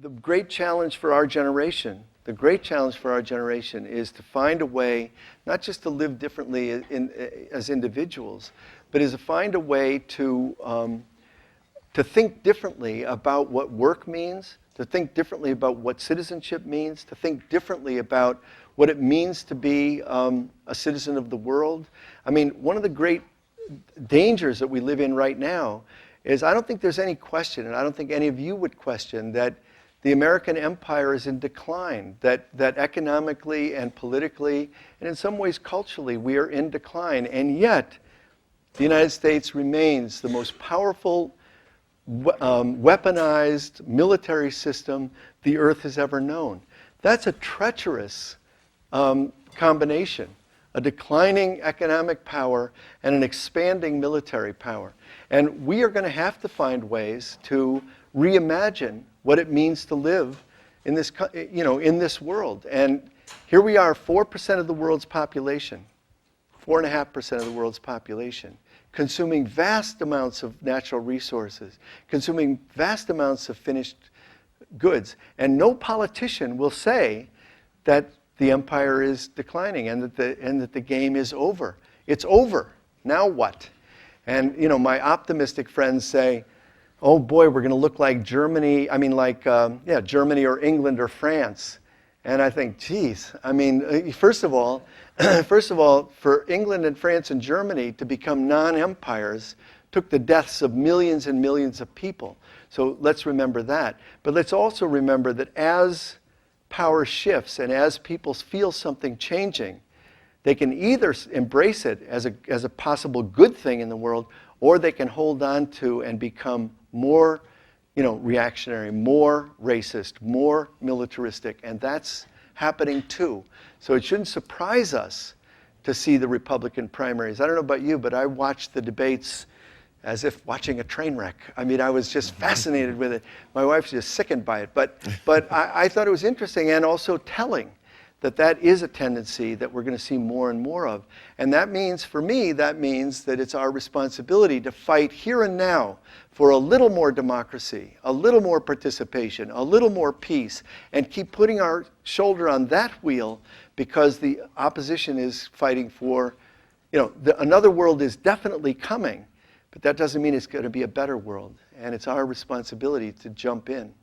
the great challenge for our generation, is to find a way, not just to live differently as individuals, but is to find a way to think differently about what work means, to think differently about what citizenship means, to think differently about what it means to be a citizen of the world. I mean, one of the great dangers that we live in right now is, I don't think there's any question, and I don't think any of you would question, that the American empire is in decline, that economically and politically, and in some ways culturally, we are in decline. And yet, the United States remains the most powerful, weaponized military system the earth has ever known. That's a treacherous combination. A declining economic power and an expanding military power. And we are going to have to find ways to reimagine what it means to live in this, in this world. And here we are, 4% of the world's population, 4.5% of the world's population, consuming vast amounts of natural resources, consuming vast amounts of finished goods. And no politician will say that the empire is declining and that the game is over. It's over. Now what? And my optimistic friends say, oh boy, we're going to look like Germany. I mean, Germany or England or France. And I think, geez. I mean, first of all, for England and France and Germany to become non-empires took the deaths of millions and millions of people. So let's remember that. But let's also remember that as power shifts and as people feel something changing, they can either embrace it as a possible good thing in the world, or they can hold on to and become more reactionary, more racist, more militaristic, and that's happening too. So it shouldn't surprise us to see the Republican primaries. I don't know about you, but I watched the debates as if watching a train wreck. I mean, I was just fascinated with it. My wife's just sickened by it. But I thought it was interesting and also telling that is a tendency that we're going to see more and more of. And that means, for me, that it's our responsibility to fight here and now for a little more democracy, a little more participation, a little more peace, and keep putting our shoulder on that wheel, because the opposition is fighting for, another world is definitely coming. But that doesn't mean it's going to be a better world. And it's our responsibility to jump in.